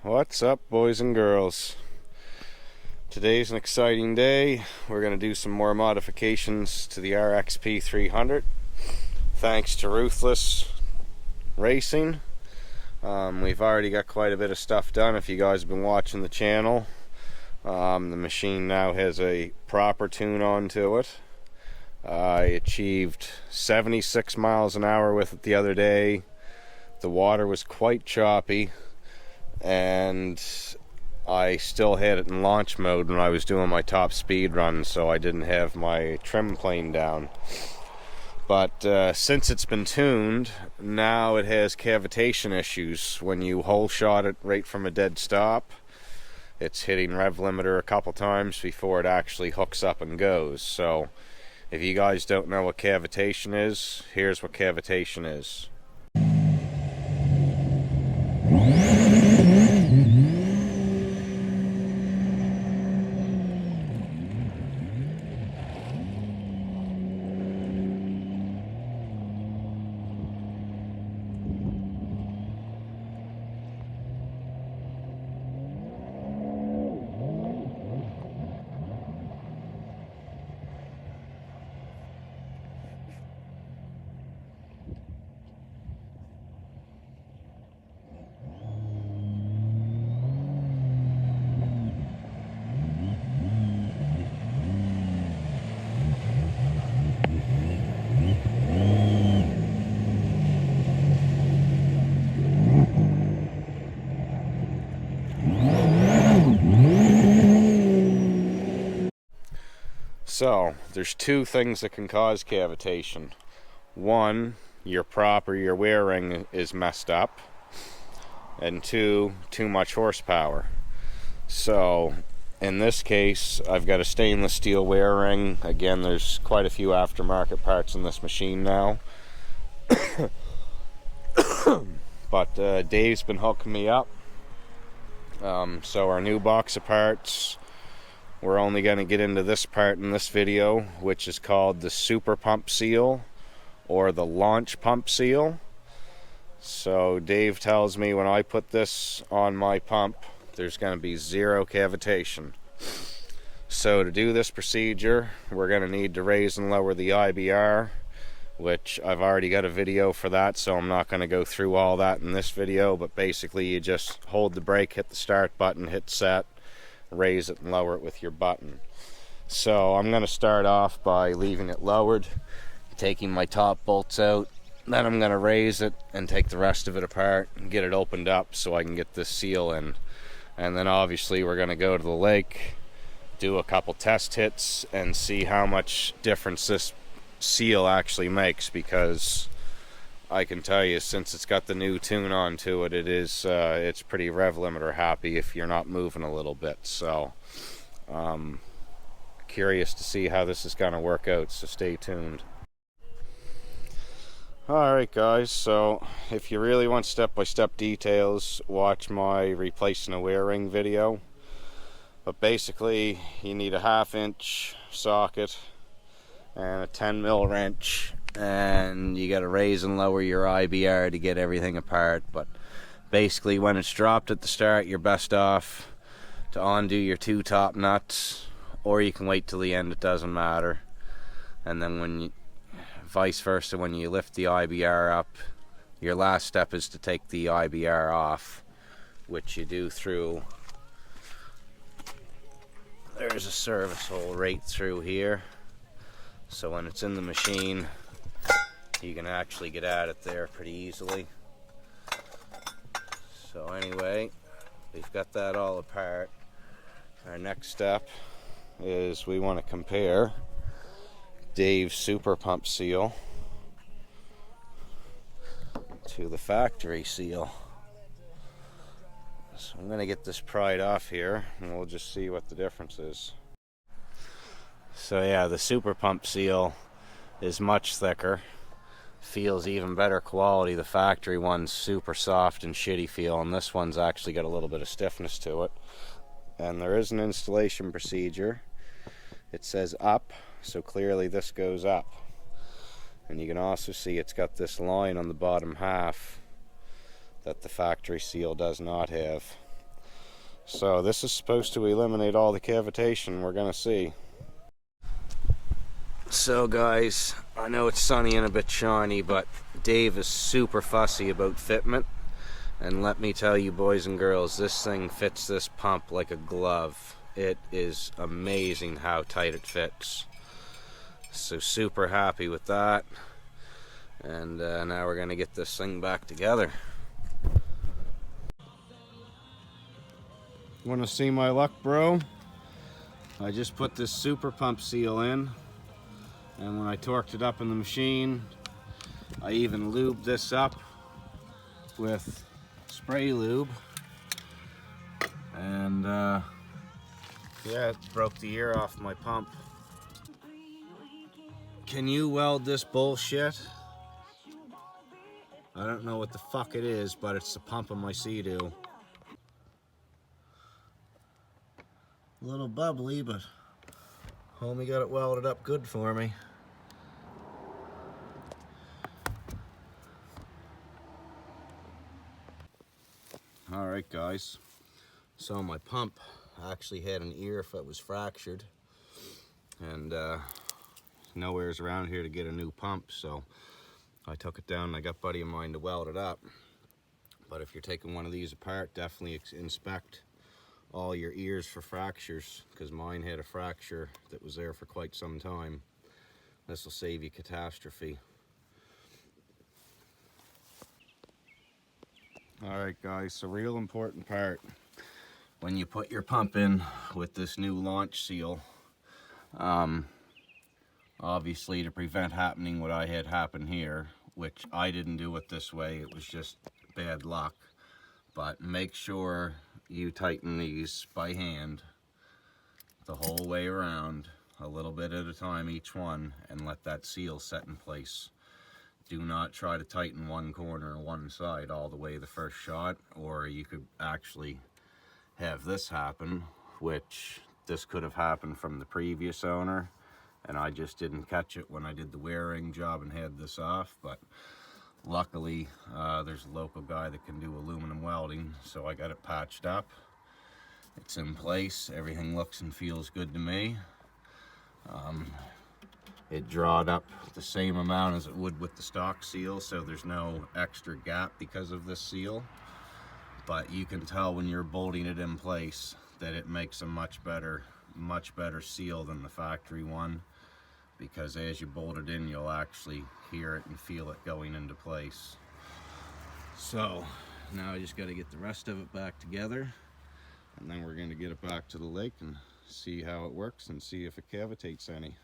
What's up, boys and girls? Today's an exciting day. We're going to do some more modifications to the Rxp-300 thanks to Ruthless Racing. We've already got quite a bit of stuff done if you guys have been watching the channel. The machine now has a proper tune onto it. I achieved 76 miles an hour with it the other day. The water was quite choppy, and I still had it in launch mode when I was doing my top speed run, so I didn't have my trim plane down. But since it's been tuned, now it has cavitation issues. When you hole shot it right from a dead stop, it's hitting rev limiter a couple times before it actually hooks up and goes. So if you guys don't know what cavitation is, here's what cavitation is. So, there's two things that can cause cavitation. One, your wear ring is messed up. And two, too much horsepower. So, in this case, I've got a stainless steel wear ring. Again, there's quite a few aftermarket parts in this machine now. But Dave's been hooking me up. So our new box of parts, we're only going to get into this part in this video, which is called the super pump seal or the launch pump seal. So Dave tells me when I put this on my pump, there's going to be zero cavitation. So to do this procedure, we're going to need to raise and lower the IBR, which I've already got a video for that, so I'm not going to go through all that in this video. But basically you just hold the brake, hit the start button, hit set, raise it and lower it with your button. So I'm going to start off by leaving it lowered, taking my top bolts out. Then I'm going to raise it and take the rest of it apart and get it opened up so I can get this seal in. And then obviously we're going to go to the lake, do a couple test hits, and see how much difference this seal actually makes, because I can tell you, since it's got the new tune onto it, it's pretty rev limiter happy if you're not moving a little bit. So curious to see how this is going to work out, so stay tuned. Alright guys, so if you really want step-by-step details, watch my replacing a wear ring video. But basically you need a 1/2 inch socket and a 10mm wrench, and you got to raise and lower your IBR to get everything apart. But basically when it's dropped at the start, you're best off to undo your two top nuts, or you can wait till the end, it doesn't matter. And then vice versa, when you lift the IBR up, your last step is to take the IBR off, which you do through, there's a service hole right through here. So when it's in the machine, you can actually get at it there pretty easily. So anyway, we've got that all apart. Our next step is we want to compare Dave's super pump seal to the factory seal. So I'm going to get this pried off here and we'll just see what the difference is. So yeah, the super pump seal is much thicker, feels even better quality. The factory one's super soft and shitty feel, and this one's actually got a little bit of stiffness to it. And there is an installation procedure. It says up, so clearly this goes up. And you can also see it's got this line on the bottom half that the factory seal does not have. So this is supposed to eliminate all the cavitation. We're gonna see. So guys, I know it's sunny and a bit shiny, but Dave is super fussy about fitment. And let me tell you, boys and girls, this thing fits this pump like a glove. It is amazing how tight it fits. So super happy with that. And now we're gonna get this thing back together. Want to see my luck, bro? I just put this super pump seal in, and when I torqued it up in the machine, I even lubed this up with spray lube, and yeah, it broke the ear off my pump. Can you weld this bullshit? I don't know what the fuck it is, but it's the pump of my Seadoo. A little bubbly, but homie got it welded up good for me. Alright guys, so my pump actually had an ear if it was fractured, and nowhere's around here to get a new pump, so I took it down and I got a buddy of mine to weld it up. But if you're taking one of these apart, definitely inspect all your ears for fractures, because mine had a fracture that was there for quite some time. This will save you catastrophe. Alright guys, so real important part. When you put your pump in with this new launch seal, obviously to prevent happening what I had happen here, which I didn't do it this way, it was just bad luck, but make sure you tighten these by hand the whole way around, a little bit at a time each one, and let that seal set in place. Do not try to tighten one corner or one side all the way the first shot, or you could actually have this happen, which this could have happened from the previous owner, and I just didn't catch it when I did the wearing job and had this off. But luckily there's a local guy that can do aluminum welding, so I got it patched up. It's in place, everything looks and feels good to me. It drawed up the same amount as it would with the stock seal, so there's no extra gap because of this seal. But you can tell when you're bolting it in place that it makes a much better seal than the factory one, because as you bolt it in, you'll actually hear it and feel it going into place. So now I just got to get the rest of it back together, and then we're going to get it back to the lake and see how it works and see if it cavitates any.